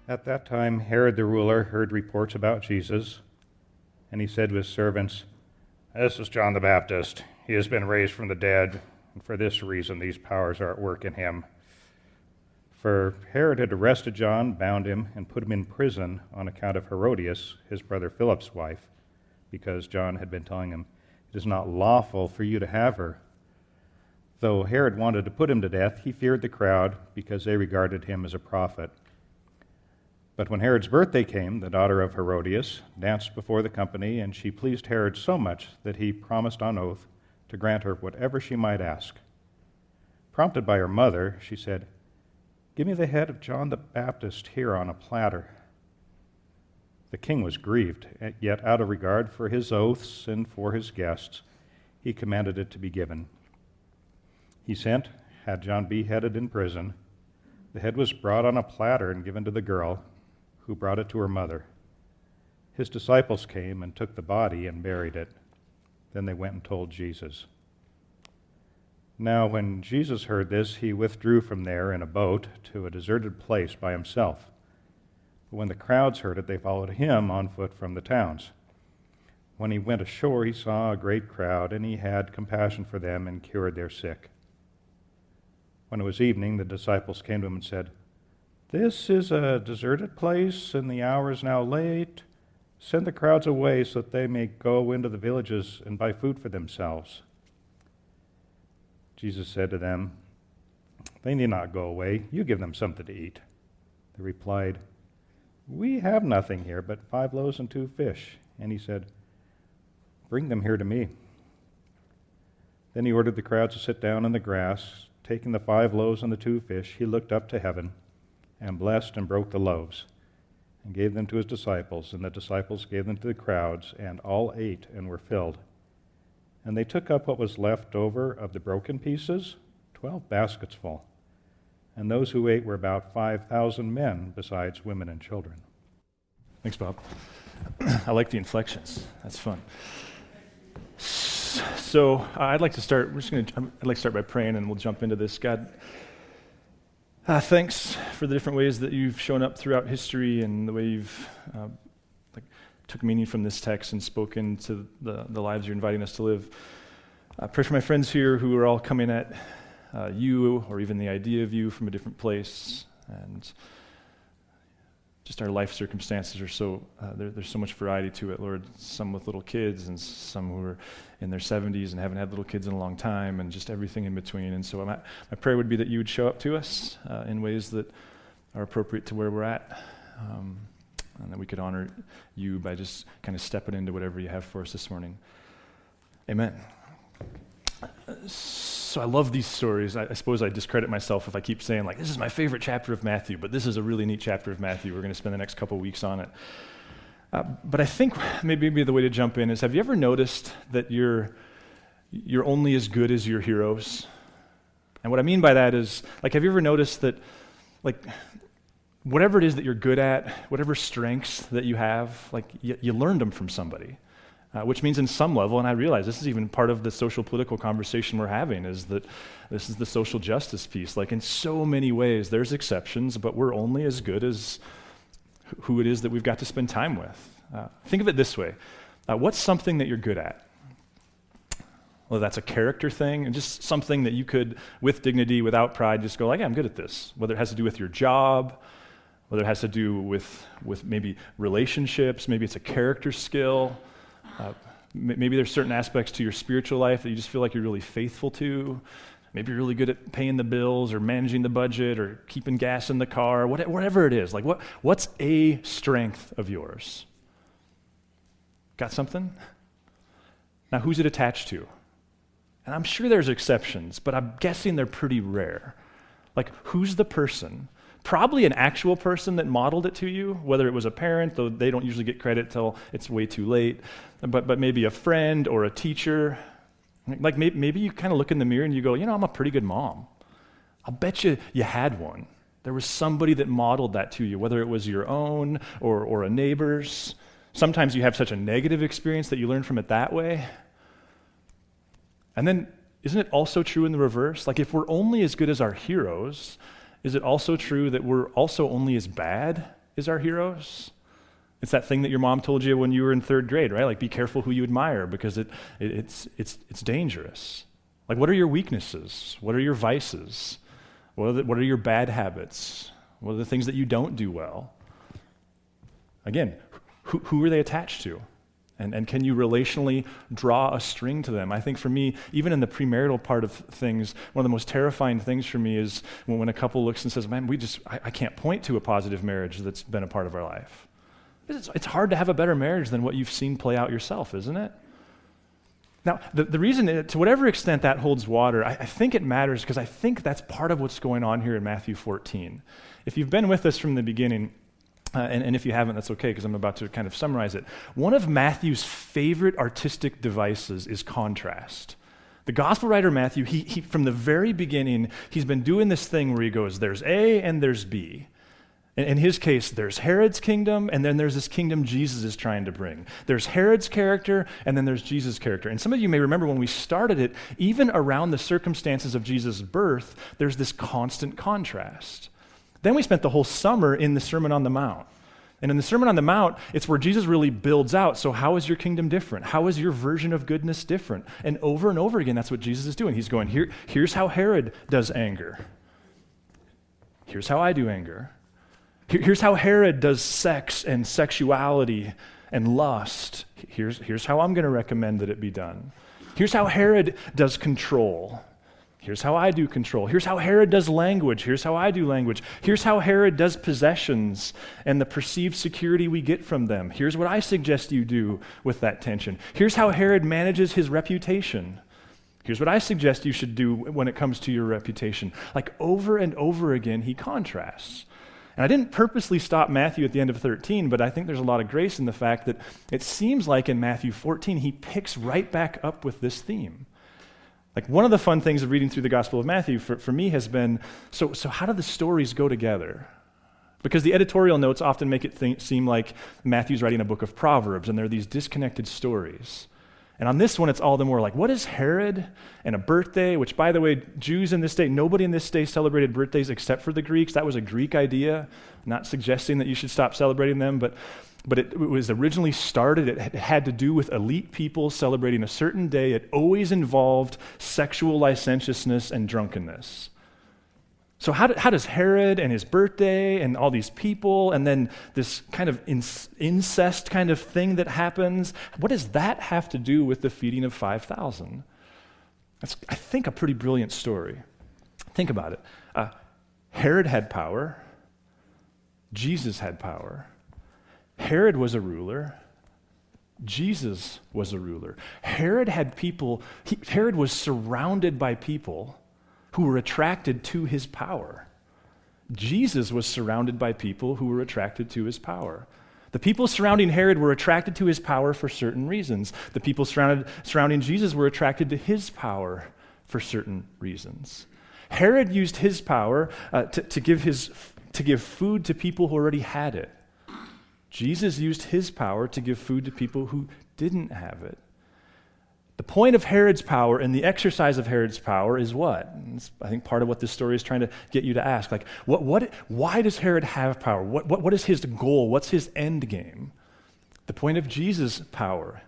At that time, Herod the ruler heard reports about Jesus, and he said to his servants, "This is John the Baptist. He has been raised from the dead, and for this reason these powers are at work in him." For Herod had arrested John, bound him, and put him in prison on account of Herodias, his brother Philip's wife, because John had been telling him, "It is not lawful for you to have her." Though Herod wanted to put him to death, he feared the crowd, because they regarded him as a prophet. But when Herod's birthday came, the daughter of Herodias danced before the company, and she pleased Herod so much that he promised on oath to grant her whatever she might ask. Prompted by her mother, she said, "Give me the head of John the Baptist here on a platter." The king was grieved, yet out of regard for his oaths and for his guests, he commanded it to be given. He sent, had John beheaded in prison. The head was brought on a platter and given to the girl, who brought it to her mother. His disciples came and took the body and buried it. Then they went and told Jesus. Now when Jesus heard this, he withdrew from there in a boat to a deserted place by himself. But when the crowds heard it, they followed him on foot from the towns. When he went ashore, he saw a great crowd, and he had compassion for them and cured their sick. When it was evening, the disciples came to him and said, "This is a deserted place, and the hour is now late. Send the crowds away so that they may go into the villages and buy food for themselves." Jesus said to them, "They need not go away. You give them something to eat." They replied, "We have nothing here but 5 loaves and 2 fish." And he said, "Bring them here to me." Then he ordered the crowds to sit down in the grass. Taking the 5 loaves and the 2 fish, he looked up to heaven and blessed and broke the loaves and gave them to his disciples, and the disciples gave them to the crowds, and all ate and were filled. And they took up what was left over of the broken pieces, 12 baskets full. And those who ate were about 5,000 men, besides women and children. Thanks, Bob. I like the inflections. That's fun. So I'd like to start. I'd like to start by praying, and we'll jump into this. God, thanks for the different ways that you've shown up throughout history, and the way you've took meaning from this text and spoken to the lives you're inviting us to live. I pray for my friends here who are all coming at you, or even the idea of you, from a different place, and just our life circumstances are so, there's so much variety to it, Lord. Some with little kids, and some who are in their 70s and haven't had little kids in a long time, and just everything in between. And so my prayer would be that you would show up to us in ways that are appropriate to where we're at, and that we could honor you by just kind of stepping into whatever you have for us this morning. Amen. So I love these stories. I suppose I discredit myself if I keep saying, this is my favorite chapter of Matthew, but this is a really neat chapter of Matthew. We're going to spend the next couple weeks on it. But I think maybe the way to jump in is, have you ever noticed that you're only as good as your heroes? And what I mean by that is, have you ever noticed that, whatever it is that you're good at, whatever strengths that you have, you learned them from somebody? Which means in some level, and I realize this is even part of the social political conversation we're having, is that this is the social justice piece. In so many ways, there's exceptions, but we're only as good as who it is that we've got to spend time with. Think of it this way. What's something that you're good at? Well, that's a character thing, and just something that you could, with dignity, without pride, just go I'm good at this. Whether it has to do with your job, whether it has to do with maybe relationships, maybe it's a character skill. Maybe there's certain aspects to your spiritual life that you just feel like you're really faithful to. Maybe you're really good at paying the bills or managing the budget or keeping gas in the car, whatever it is. What's a strength of yours? Got something? Now, who's it attached to? And I'm sure there's exceptions, but I'm guessing they're pretty rare. Who's the person? Probably an actual person that modeled it to you, whether it was a parent, though they don't usually get credit till it's way too late, but maybe a friend or a teacher. Maybe you kind of look in the mirror and you go, I'm a pretty good mom. I'll bet you had one. There was somebody that modeled that to you, whether it was your own or a neighbor's. Sometimes you have such a negative experience that you learn from it that way. And then, isn't it also true in the reverse? If we're only as good as our heroes, is it also true that we're also only as bad is our heroes. It's that thing that your mom told you when you were in third grade, right? Like, be careful who you admire because it's dangerous. Like, what are your weaknesses? What are your vices? What are your bad habits? What are the things that you don't do well? Again, who are they attached to? And can you relationally draw a string to them? I think for me, even in the premarital part of things, one of the most terrifying things for me is when a couple looks and says, man, I can't point to a positive marriage that's been a part of our life. It's hard to have a better marriage than what you've seen play out yourself, isn't it? Now, the reason, to whatever extent that holds water, I think it matters because I think that's part of what's going on here in Matthew 14. If you've been with us from the beginning, and if you haven't, that's okay because I'm about to kind of summarize it. One of Matthew's favorite artistic devices is contrast. The gospel writer Matthew, he from the very beginning, he's been doing this thing where he goes, there's A and there's B. In his case, there's Herod's kingdom, and then there's this kingdom Jesus is trying to bring. There's Herod's character, and then there's Jesus' character. And some of you may remember when we started it, even around the circumstances of Jesus' birth, there's this constant contrast. Then we spent the whole summer in the Sermon on the Mount. And in the Sermon on the Mount, it's where Jesus really builds out, so how is your kingdom different? How is your version of goodness different? And over again, that's what Jesus is doing. He's going, here's how Herod does anger. Here's how I do anger. Here's how Herod does sex and sexuality and lust. Here's how I'm going to recommend that it be done. Here's how Herod does control. Here's how I do control. Here's how Herod does language. Here's how I do language. Here's how Herod does possessions and the perceived security we get from them. Here's what I suggest you do with that tension. Here's how Herod manages his reputation. Here's what I suggest you should do when it comes to your reputation. Like over and over again, he contrasts. And I didn't purposely stop Matthew at the end of 13, but I think there's a lot of grace in the fact that it seems like in Matthew 14, he picks right back up with this theme. Like one of the fun things of reading through the Gospel of Matthew for me has been, so how do the stories go together? Because the editorial notes often make it seem like Matthew's writing a book of Proverbs, and there are these disconnected stories. And on this one, it's all the more like, what is Herod and a birthday? Which, by the way, Jews in this day, nobody in this day celebrated birthdays except for the Greeks. That was a Greek idea, not suggesting that you should stop celebrating them, but it was originally started. It had to do with elite people celebrating a certain day. It always involved sexual licentiousness and drunkenness. So how does Herod and his birthday and all these people and then this kind of incest kind of thing that happens, what does that have to do with the feeding of 5,000? That's, I think, a pretty brilliant story. Think about it. Herod had power. Jesus had power. Herod was a ruler. Jesus was a ruler. Herod had people, Herod was surrounded by people who were attracted to his power. Jesus was surrounded by people who were attracted to his power. The people surrounding Herod were attracted to his power for certain reasons. The people surrounding Jesus were attracted to his power for certain reasons. Herod used his power to give food to people who already had it. Jesus used his power to give food to people who didn't have it. The point of Herod's power and the exercise of Herod's power is what? And it's, I think, part of what this story is trying to get you to ask. Like, why does Herod have power? What is his goal? What's his end game? The point of Jesus' power.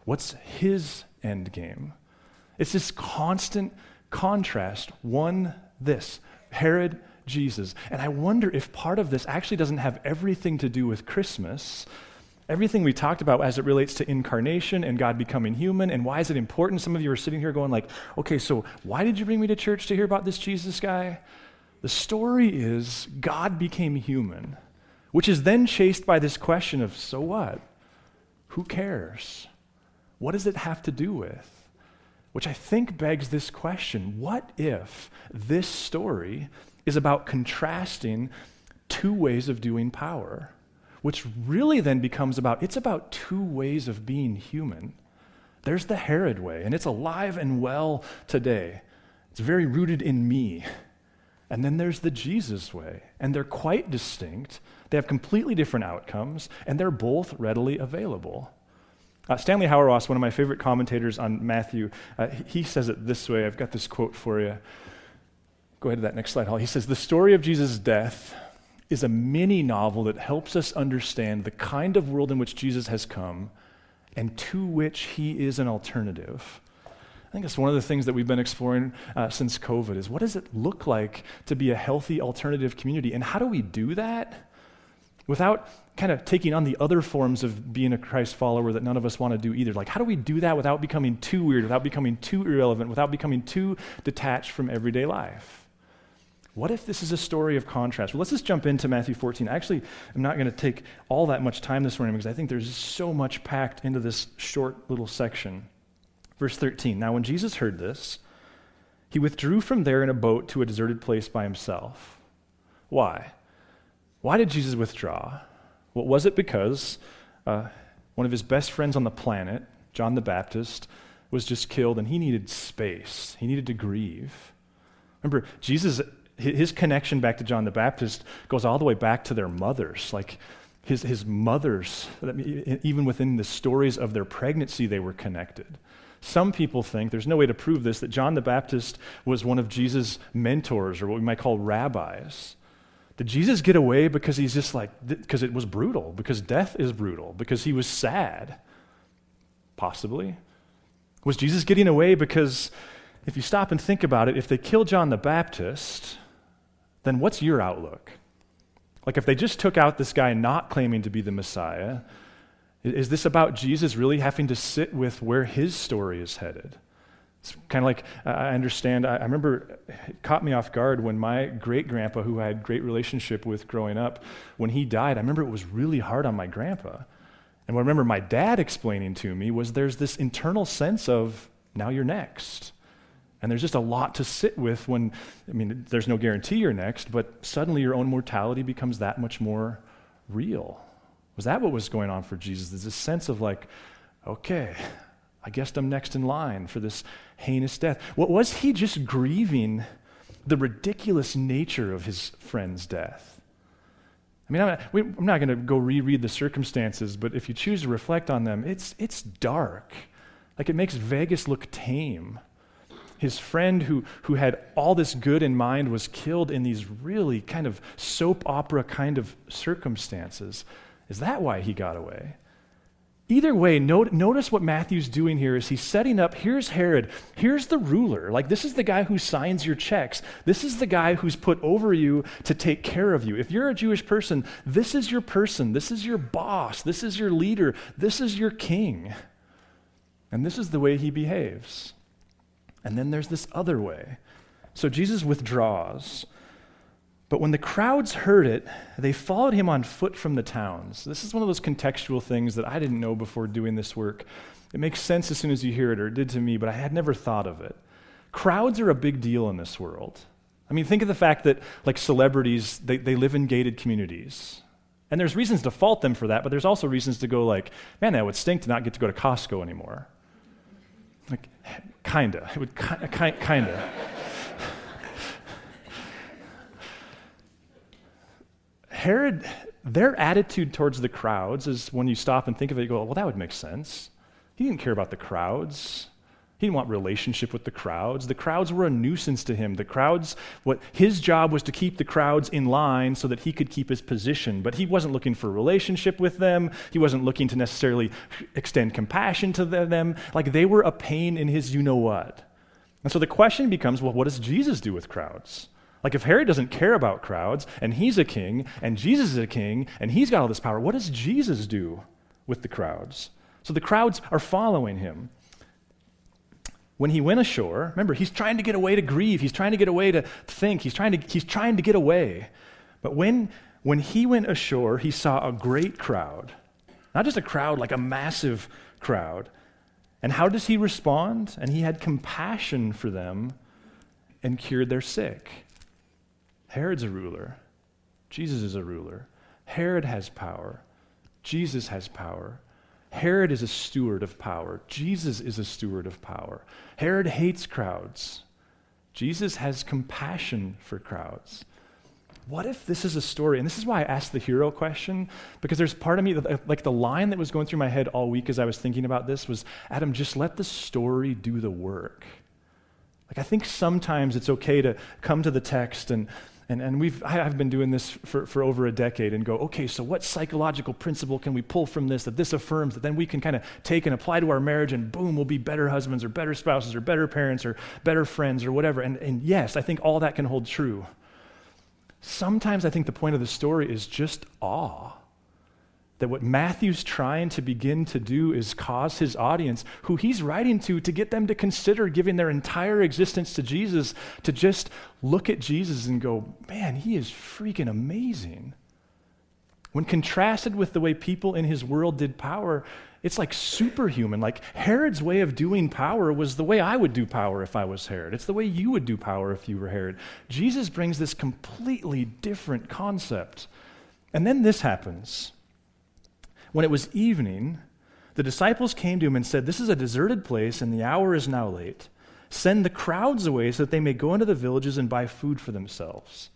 What's his end game? It's this constant contrast. Herod, Jesus. And I wonder if part of this actually doesn't have everything to do with Christmas. Everything we talked about as it relates to incarnation and God becoming human, and why is it important? Some of you are sitting here going like, okay, so why did you bring me to church to hear about this Jesus guy? The story is God became human, which is then chased by this question of, so what? Who cares? What does it have to do with? Which I think begs this question, what if this story is about contrasting two ways of doing power? Which really then becomes it's about two ways of being human. There's the Herod way, and it's alive and well today. It's very rooted in me. And then there's the Jesus way, and they're quite distinct. They have completely different outcomes, and they're both readily available. Stanley Hauerwas, one of my favorite commentators on Matthew, he says it this way. I've got this quote for you. Go ahead to that next slide, Hall. He says, the story of Jesus' death is a mini novel that helps us understand the kind of world in which Jesus has come and to which he is an alternative. I think that's one of the things that we've been exploring since COVID is what does it look like to be a healthy alternative community? And how do we do that without kind of taking on the other forms of being a Christ follower that none of us want to do either? Like, how do we do that without becoming too weird, without becoming too irrelevant, without becoming too detached from everyday life? What if this is a story of contrast? Well, let's just jump into Matthew 14. Actually, I'm not going to take all that much time this morning because I think there's so much packed into this short little section. Verse 13, now when Jesus heard this, he withdrew from there in a boat to a deserted place by himself. Why? Why did Jesus withdraw? Well, was it because one of his best friends on the planet, John the Baptist, was just killed and he needed space. He needed to grieve. Remember, Jesus, his connection back to John the Baptist goes all the way back to their mothers. Like his mothers, even within the stories of their pregnancy, they were connected. Some people think, there's no way to prove this, that John the Baptist was one of Jesus' mentors or what we might call rabbis. Did Jesus get away because he's just because it was brutal, because death is brutal, because he was sad? Possibly. Was Jesus getting away because, if you stop and think about it, if they kill John the Baptist, then what's your outlook? Like if they just took out this guy not claiming to be the Messiah, is this about Jesus really having to sit with where his story is headed? It's kind of like, I understand, I remember it caught me off guard when my great-grandpa, who I had great relationship with growing up, when he died, I remember it was really hard on my grandpa. And what I remember my dad explaining to me was there's this internal sense of, now you're next. And there's just a lot to sit with when, there's no guarantee you're next, but suddenly your own mortality becomes that much more real. Was that what was going on for Jesus? There's this sense of okay, I guess I'm next in line for this heinous death. What was he just grieving the ridiculous nature of his friend's death? I'm not going to go reread the circumstances, but if you choose to reflect on them, it's dark. It makes Vegas look tame. His friend who had all this good in mind was killed in these really kind of soap opera kind of circumstances. Is that why he got away? Either way, notice what Matthew's doing here is he's setting up, here's Herod, here's the ruler. This is the guy who signs your checks. This is the guy who's put over you to take care of you. If you're a Jewish person, this is your person. This is your boss. This is your leader. This is your king. And this is the way he behaves. And then there's this other way. So Jesus withdraws. But when the crowds heard it, they followed him on foot from the towns. This is one of those contextual things that I didn't know before doing this work. It makes sense as soon as you hear it, or it did to me, but I had never thought of it. Crowds are a big deal in this world. Think of the fact that celebrities, they live in gated communities. And there's reasons to fault them for that, but there's also reasons to go man, that would stink to not get to go to Costco anymore. Kinda. It would kinda. Herod, their attitude towards the crowds is when you stop and think of it, you go, well, that would make sense. He didn't care about the crowds. He didn't want relationship with the crowds. The crowds were a nuisance to him. The crowds, his job was to keep the crowds in line so that he could keep his position. But he wasn't looking for relationship with them. He wasn't looking to necessarily extend compassion to them. They were a pain in his you-know-what. And so the question becomes, well, what does Jesus do with crowds? If Herod doesn't care about crowds, and he's a king, and Jesus is a king, and he's got all this power, what does Jesus do with the crowds? So the crowds are following him. When he went ashore, remember, he's trying to get away to grieve. He's trying to get away to think. He's trying to get away. But when he went ashore, he saw a great crowd. Not just a crowd, a massive crowd. And how does he respond? And he had compassion for them and cured their sick. Herod's a ruler. Jesus is a ruler. Herod has power. Jesus has power. Herod is a steward of power. Jesus is a steward of power. Herod hates crowds. Jesus has compassion for crowds. What if this is a story? And this is why I asked the hero question, because there's part of me, the line that was going through my head all week as I was thinking about this was, Adam, just let the story do the work. I think sometimes it's okay to come to the text and And I've been doing this for over a decade and go, okay, so what psychological principle can we pull from this that this affirms that then we can kind of take and apply to our marriage and boom, we'll be better husbands or better spouses or better parents or better friends or whatever. And yes, I think all that can hold true. Sometimes I think the point of the story is just awe. That what Matthew's trying to begin to do is cause his audience, who he's writing to get them to consider giving their entire existence to Jesus, to just look at Jesus and go, man, he is freaking amazing. When contrasted with the way people in his world did power, it's like superhuman. Like Herod's way of doing power was the way I would do power if I was Herod. It's the way you would do power if you were Herod. Jesus brings this completely different concept. And then this happens. When it was evening, the disciples came to him and said, "This is a deserted place, and the hour is now late. Send the crowds away so that they may go into the villages and buy food for themselves."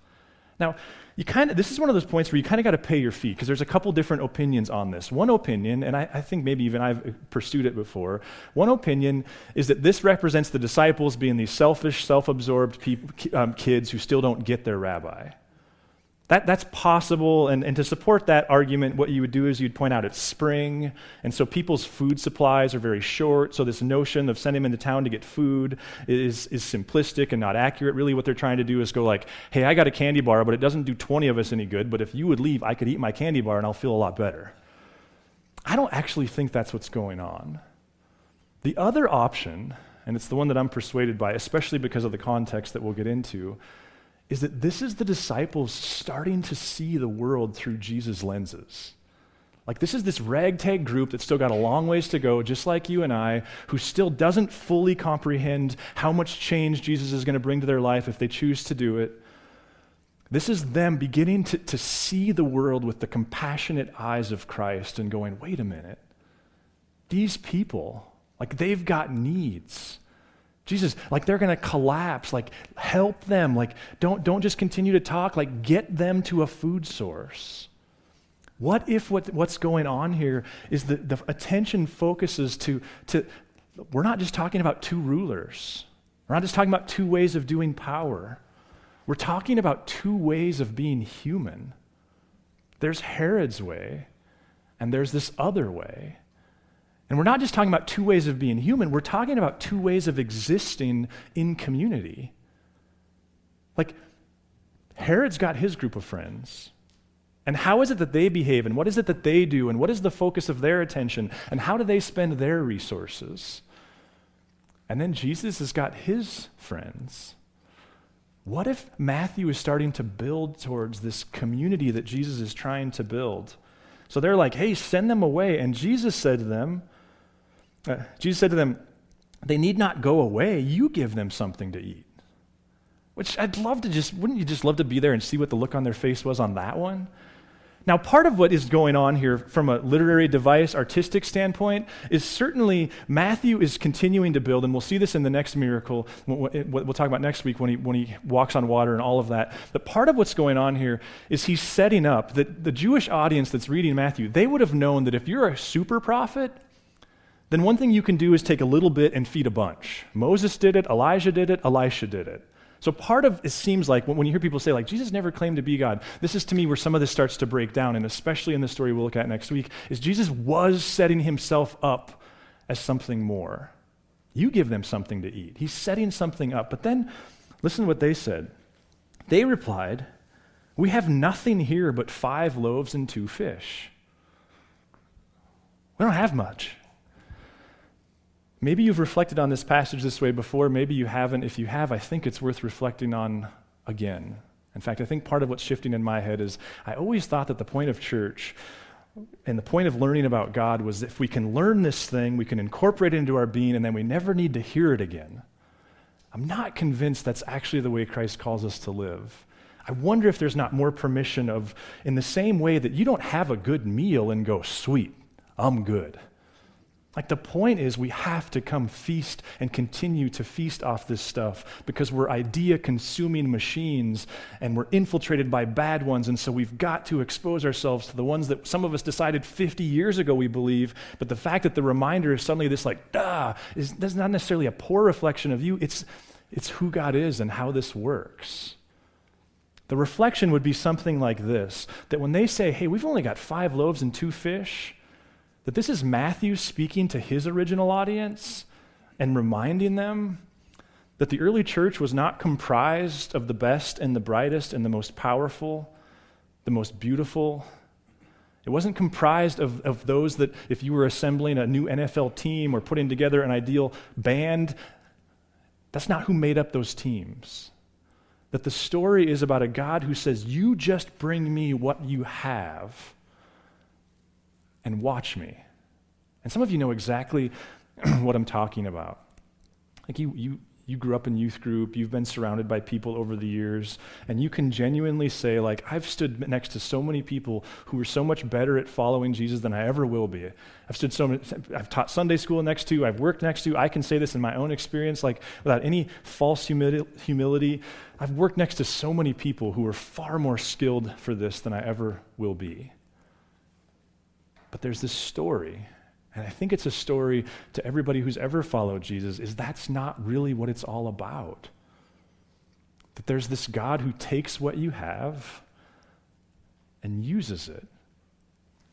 Now, this is one of those points where you kind of got to pay your fee, because there's a couple different opinions on this. One opinion, and I think maybe even I've pursued it before, one opinion is that this represents the disciples being these selfish, self-absorbed kids who still don't get their rabbi. That's possible, and to support that argument, what you would do is you'd point out it's spring, and so people's food supplies are very short, so this notion of sending them into town to get food is simplistic and not accurate. Really what they're trying to do is go like, hey, I got a candy bar, but it doesn't do 20 of us any good, but if you would leave, I could eat my candy bar and I'll feel a lot better. I don't actually think that's what's going on. The other option, and it's the one that I'm persuaded by, especially because of the context that we'll get into, is that this is the disciples starting to see the world through Jesus' lenses. Like this is this ragtag group that's still got a long ways to go, just like you and I, who still doesn't fully comprehend how much change Jesus is going to bring to their life if they choose to do it. This is them beginning to see the world with the compassionate eyes of Christ and going, wait a minute, these people, like they've got needs. Jesus, like they're going to collapse, like help them, like don't just continue to talk, like get them to a food source. What if what's going on here is that the attention focuses to we're not just talking about two rulers. We're not just talking about two ways of doing power. We're talking about two ways of being human. There's Herod's way, and there's this other way. And we're not just talking about two ways of being human, we're talking about two ways of existing in community. Like, Herod's got his group of friends. And how is it that they behave, and what is it that they do, and what is the focus of their attention, and how do they spend their resources? And then Jesus has got his friends. What if Matthew is starting to build towards this community that Jesus is trying to build? So they're like, hey, send them away. And Jesus said to them, they need not go away. You give them something to eat. Which I'd love to wouldn't you just love to be there and see what the look on their face was on that one? Now, part of what is going on here from a literary device, artistic standpoint, is certainly Matthew is continuing to build, and we'll see this in the next miracle, what we'll talk about next week when he walks on water and all of that. But part of what's going on here is he's setting up that the Jewish audience that's reading Matthew, they would have known that if you're a super prophet, then one thing you can do is take a little bit and feed a bunch. Moses did it, Elijah did it, Elisha did it. So part of it seems like when you hear people say, like, Jesus never claimed to be God, this is to me where some of this starts to break down, and especially in the story we'll look at next week, is Jesus was setting himself up as something more. You give them something to eat. He's setting something up. But then, listen to what they said. They replied, we have nothing here but 5 loaves and 2 fish. We don't have much. Maybe you've reflected on this passage this way before, maybe you haven't. If you have, I think it's worth reflecting on again. In fact, I think part of what's shifting in my head is I always thought that the point of church and the point of learning about God was if we can learn this thing, we can incorporate it into our being, and then we never need to hear it again. I'm not convinced that's actually the way Christ calls us to live. I wonder if there's not more permission of, in the same way that you don't have a good meal and go, sweet, I'm good. Like the point is we have to come feast and continue to feast off this stuff because we're idea-consuming machines and we're infiltrated by bad ones, and so we've got to expose ourselves to the ones that some of us decided 50 years ago we believe, but the fact that the reminder is suddenly this like, that's not necessarily a poor reflection of you, it's who God is and how this works. The reflection would be something like this, that when they say, hey, we've only got 5 loaves and 2 fish, that this is Matthew speaking to his original audience and reminding them that the early church was not comprised of the best and the brightest and the most powerful, the most beautiful. It wasn't comprised of those that if you were assembling a new NFL team or putting together an ideal band, that's not who made up those teams. That the story is about a God who says, you just bring me what you have and watch me. And some of you know exactly what I'm talking about. Like you grew up in youth group, you've been surrounded by people over the years, and you can genuinely say, like, I've stood next to so many people who are so much better at following Jesus than I ever will be. I've taught Sunday school next to, I've worked next to, I can say this in my own experience, like without any false humility. I've worked next to so many people who are far more skilled for this than I ever will be. But there's this story, and I think it's a story to everybody who's ever followed Jesus, is that's not really what it's all about. That there's this God who takes what you have and uses it.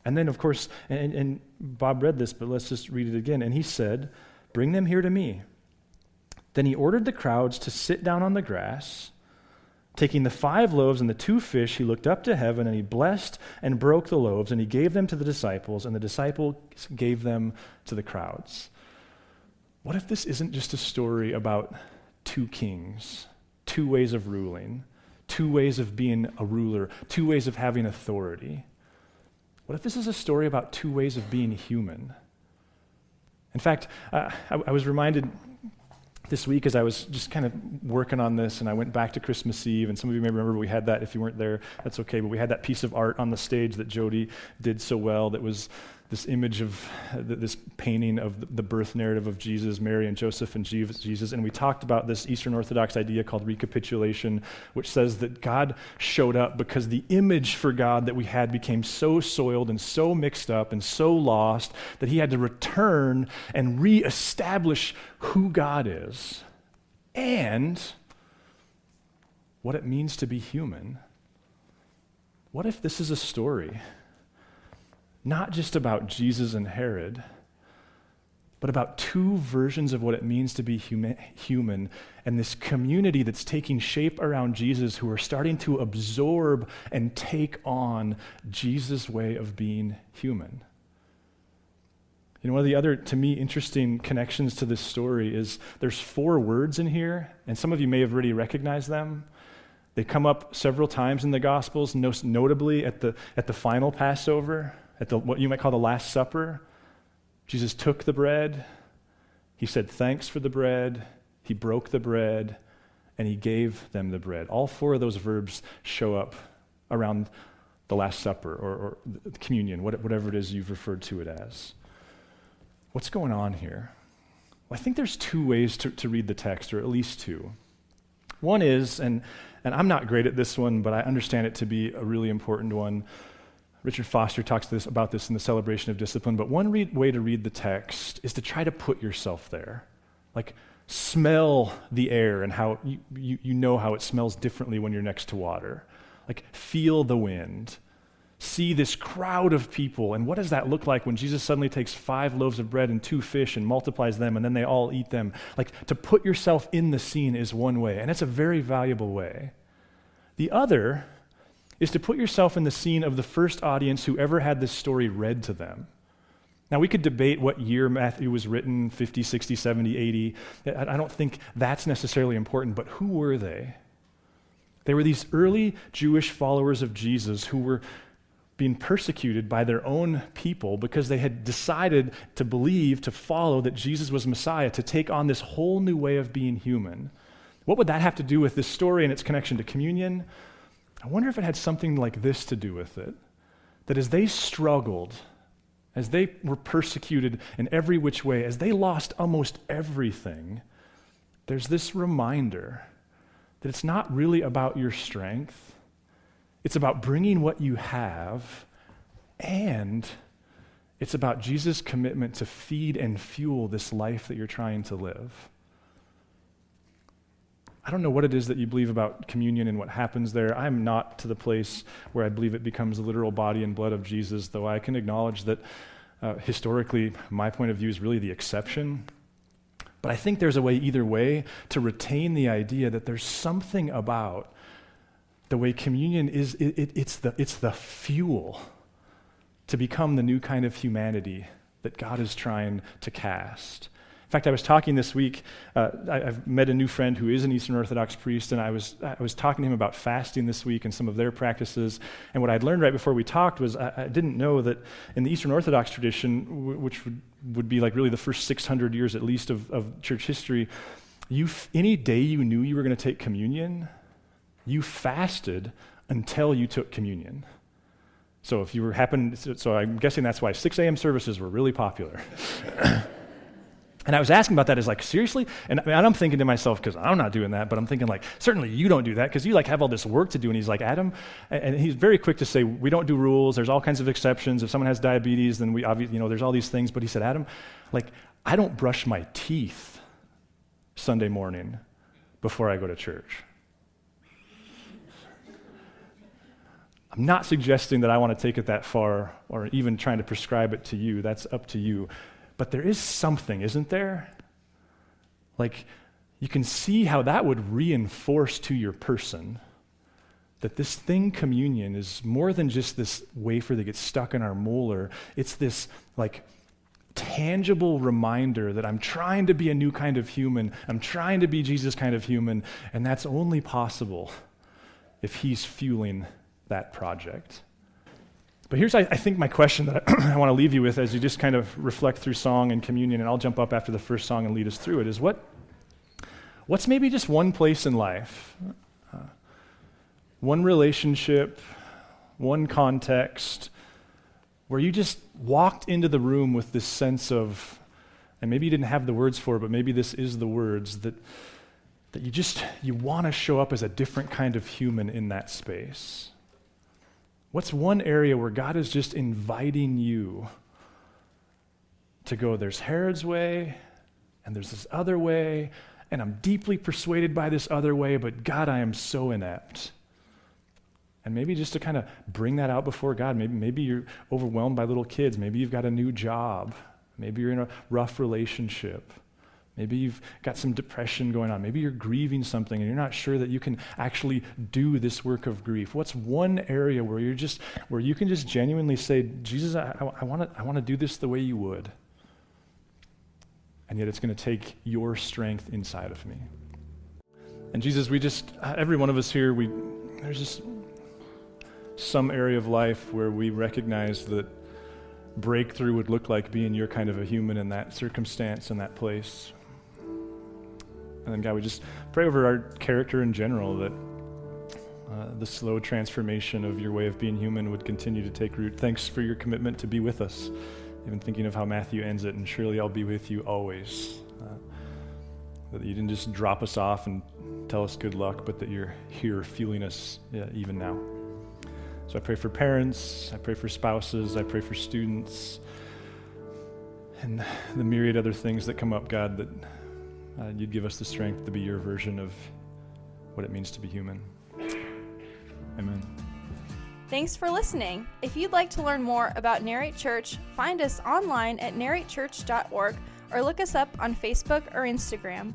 And then, of course, and Bob read this, but let's just read it again. And he said, bring them here to me. Then he ordered the crowds to sit down on the grass. Taking the 5 loaves and the 2 fish, he looked up to heaven, and he blessed and broke the loaves, and he gave them to the disciples, and the disciples gave them to the crowds. What if this isn't just a story about 2 kings, 2 ways of ruling, 2 ways of being a ruler, 2 ways of having authority? What if this is a story about 2 ways of being human? In fact, I was reminded this week as I was just kind of working on this, and I went back to Christmas Eve, and some of you may remember we had that. If you weren't there, that's okay, but we had that piece of art on the stage that Jody did so well that was this image of this painting of the birth narrative of Jesus, Mary and Joseph and Jesus, and we talked about this Eastern Orthodox idea called recapitulation, which says that God showed up because the image for God that we had became so soiled and so mixed up and so lost that he had to return and reestablish who God is and what it means to be human. What if this is a story not just about Jesus and Herod, but about 2 versions of what it means to be human, and this community that's taking shape around Jesus who are starting to absorb and take on Jesus' way of being human? You know, one of the other, to me, interesting connections to this story is there's 4 words in here, and some of you may have already recognized them. They come up several times in the Gospels, most notably at the final Passover, at what you might call the Last Supper. Jesus took the bread, he said thanks for the bread, he broke the bread, and he gave them the bread. All 4 of those verbs show up around the Last Supper or the communion, whatever it is you've referred to it as. What's going on here? Well, I think there's 2 ways to read the text, or at least 2. One is, and I'm not great at this one, but I understand it to be a really important one. Richard Foster talks about this in the Celebration of Discipline, but one way to read the text is to try to put yourself there. Like, smell the air and how you know how it smells differently when you're next to water. Like, feel the wind. See this crowd of people, and what does that look like when Jesus suddenly takes 5 loaves of bread and 2 fish and multiplies them, and then they all eat them? Like, to put yourself in the scene is one way, and it's a very valuable way. The other is to put yourself in the scene of the first audience who ever had this story read to them. Now, we could debate what year Matthew was written, 50, 60, 70, 80. I don't think that's necessarily important, but who were they? They were these early Jewish followers of Jesus who were being persecuted by their own people because they had decided to believe, to follow that Jesus was Messiah, to take on this whole new way of being human. What would that have to do with this story and its connection to communion? I wonder if it had something like this to do with it, that as they struggled, as they were persecuted in every which way, as they lost almost everything, there's this reminder that it's not really about your strength. It's about bringing what you have, and it's about Jesus' commitment to feed and fuel this life that you're trying to live. I don't know what it is that you believe about communion and what happens there. I'm not to the place where I believe it becomes the literal body and blood of Jesus, though I can acknowledge that historically my point of view is really the exception. But I think there's a way either way to retain the idea that there's something about the way communion is, it's the fuel to become the new kind of humanity that God is trying to cast. In fact, I was talking this week, I've met a new friend who is an Eastern Orthodox priest, and I was talking to him about fasting this week and some of their practices. And what I'd learned right before we talked was I didn't know that in the Eastern Orthodox tradition, which would be like really the first 600 years at least of church history, any day you knew you were going to take communion, you fasted until you took communion. So if you were so I'm guessing that's why 6 a.m. services were really popular. And I was asking about that as like, seriously? And I'm thinking to myself, because I'm not doing that, but I'm thinking like, certainly you don't do that because you like have all this work to do. And he's like, Adam, and he's very quick to say, we don't do rules. There's all kinds of exceptions. If someone has diabetes, then we obviously, there's all these things. But he said, Adam, like, I don't brush my teeth Sunday morning before I go to church. I'm not suggesting that I want to take it that far or even trying to prescribe it to you. That's up to you. But there is something, isn't there? Like, you can see how that would reinforce to your person that this thing, communion, is more than just this wafer that gets stuck in our molar. It's this, like, tangible reminder that I'm trying to be a new kind of human. I'm trying to be Jesus kind of human, and that's only possible if he's fueling that project. But here's, I think, my question that I want to leave you with as you just kind of reflect through song and communion, and I'll jump up after the first song and lead us through it, is what's maybe just one place in life, one relationship, one context, where you just walked into the room with this sense of, and maybe you didn't have the words for it, but maybe this is the words, that you want to show up as a different kind of human in that space. What's one area where God is just inviting you to go, there's Herod's way, and there's this other way, and I'm deeply persuaded by this other way, but God, I am so inept. And maybe just to kind of bring that out before God. Maybe you're overwhelmed by little kids. Maybe you've got a new job. Maybe you're in a rough relationship. Maybe you've got some depression going on. Maybe you're grieving something and you're not sure that you can actually do this work of grief. What's one area where you can just genuinely say, Jesus, I want to do this the way you would. And yet it's going to take your strength inside of me. And Jesus, every one of us here, there's just some area of life where we recognize that breakthrough would look like being your kind of a human in that circumstance, in that place. And then God, we just pray over our character in general, that the slow transformation of your way of being human would continue to take root. Thanks for your commitment to be with us. Even thinking of how Matthew ends it, and surely I'll be with you always. That you didn't just drop us off and tell us good luck, but that you're here fueling us even now. So I pray for parents, I pray for spouses, I pray for students, and the myriad other things that come up, God, that you'd give us the strength to be your version of what it means to be human. Amen. Thanks for listening. If you'd like to learn more about Narrate Church, find us online at narratechurch.org or look us up on Facebook or Instagram.